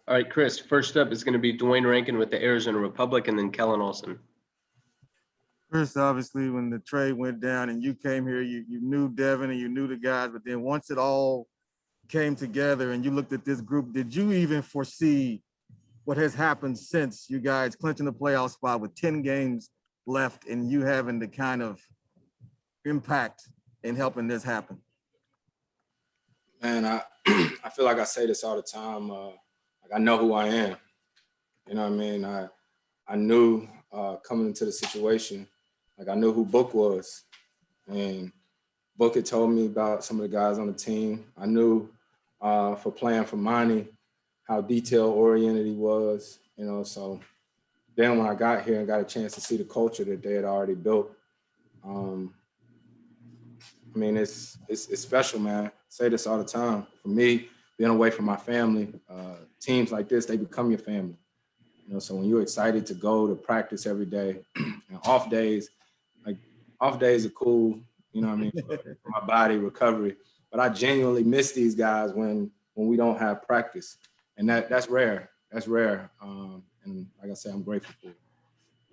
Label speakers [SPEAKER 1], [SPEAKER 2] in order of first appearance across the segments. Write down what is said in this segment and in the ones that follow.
[SPEAKER 1] All right, Chris, first up is going to be Dwayne Rankin with the Arizona Republic, and then Kellen Olson.
[SPEAKER 2] Chris, obviously, when the trade went down and you came here, you knew Devin and you knew the guys, but then once it all came together and you looked at this group, did you even foresee what has happened since you guys clinching the playoff spot with 10 games left and you having the kind of impact in helping this happen?
[SPEAKER 3] Man, I feel like I say this all the time. Like I know who I am. You know what I mean? I knew coming into the situation, like I knew who Book was. And Book had told me about some of the guys on the team. I knew for playing for Monty, how detail-oriented he was, you know. So then when I got here and got a chance to see the culture that they had already built, I mean, it's special, man. I say this all the time. For me, being away from my family, teams like this, they become your family. You know, so when you're excited to go to practice every day, and off days are cool, you know what I mean, for my body, recovery. But I genuinely miss these guys when we don't have practice. And that's rare. That's rare. And like I said, I'm grateful for it.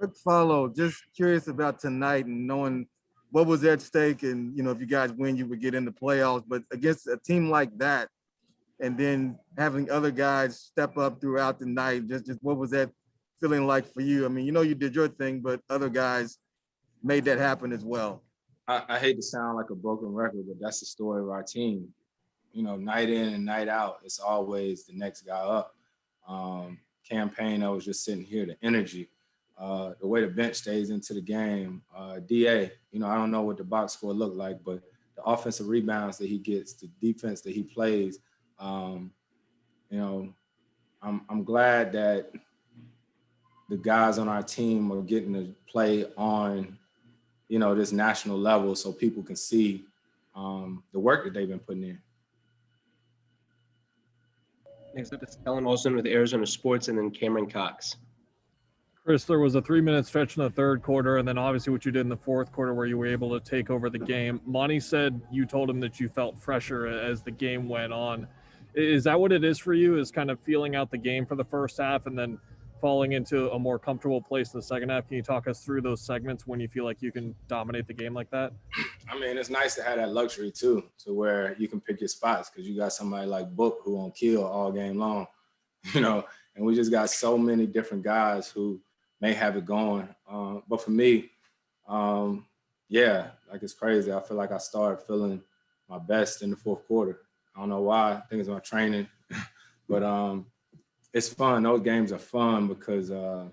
[SPEAKER 2] Let's follow. Just curious about tonight and knowing what was at stake, and you know, if you guys win, you would get in the playoffs. But against a team like that, and then having other guys step up throughout the night, just what was that feeling like for you? I mean, you know, you did your thing, but other guys made that happen as well.
[SPEAKER 3] I hate to sound like a broken record, but that's the story of our team. You know, night in and night out, it's always the next guy up. Campaign, I was just sitting here, the energy, the way the bench stays into the game. DA, you know, I don't know what the box score looked like, but the offensive rebounds that he gets, the defense that he plays, you know, I'm glad that the guys on our team are getting to play on, you know, this national level so people can see the work that they've been putting in.
[SPEAKER 1] Next up is Kellen Olson with Arizona Sports, and then Cameron Cox.
[SPEAKER 4] Chris, there was a 3-minute stretch in the third quarter, and then obviously what you did in the fourth quarter where you were able to take over the game. Monty said you told him that you felt fresher as the game went on. Is that what it is for you, is kind of feeling out the game for the first half and then falling into a more comfortable place in the second half? Can you talk us through those segments when you feel like you can dominate the game like that?
[SPEAKER 3] I mean, it's nice to have that luxury too, to where you can pick your spots because you got somebody like Book who won't kill all game long, you know, and we just got so many different guys who may have it going. But for me, yeah, like it's crazy. I feel like I started feeling my best in the fourth quarter. I don't know why. I think it's my training, but it's fun. Those games are fun because the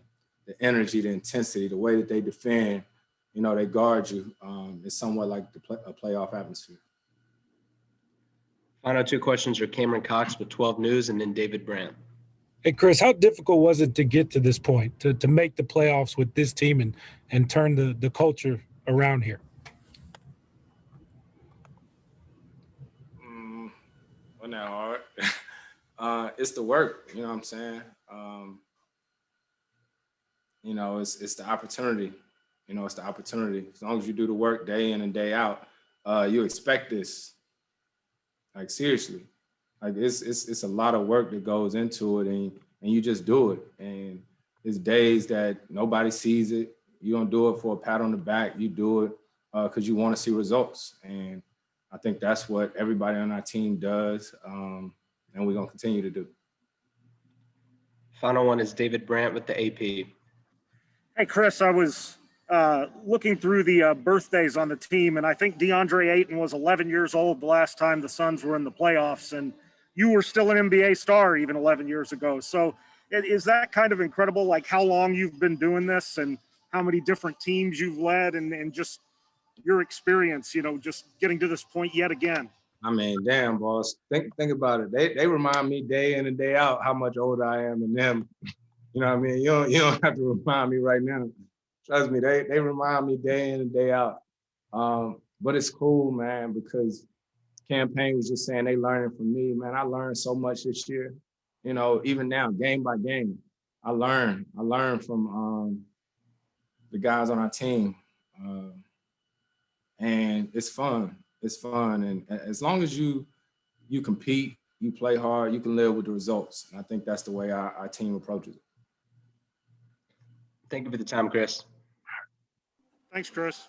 [SPEAKER 3] energy, the intensity, the way that they defend, you know, they guard you. It's somewhat like a playoff atmosphere.
[SPEAKER 1] Final two questions are Cameron Cox with 12 News, and then David Brandt.
[SPEAKER 5] Hey, Chris, how difficult was it to get to this point, to make the playoffs with this team and turn the culture around here?
[SPEAKER 3] Wasn't that hard? It's the work, you know what I'm saying? You know, it's the opportunity. You know, it's the opportunity. As long as you do the work day in and day out, you expect this. Like, seriously. Like, it's a lot of work that goes into it, and you just do it. And it's days that nobody sees it. You don't do it for a pat on the back. You do it because you want to see results. And I think that's what everybody on our team does, and we're going to continue to do.
[SPEAKER 1] Final one is David Brandt with the AP.
[SPEAKER 6] Hey, Chris, I was looking through the birthdays on the team, and I think DeAndre Ayton was 11 years old the last time the Suns were in the playoffs, and you were still an NBA star even 11 years ago. So is that kind of incredible, like how long you've been doing this and how many different teams you've led and just your experience, you know, just getting to this point yet again?
[SPEAKER 3] I mean, damn, boss. Think about it. They remind me day in and day out how much older I am than them. You know what I mean? You don't have to remind me right now. Trust me, they remind me day in and day out. But it's cool, man, because Campaign was just saying they learning from me, man. I learned so much this year. You know, even now, game by game, I learn from the guys on our team. And it's fun. It's fun. And as long as you compete, you play hard, you can live with the results. And I think that's the way our team approaches it.
[SPEAKER 1] Thank you for the time, Chris.
[SPEAKER 6] Thanks, Chris.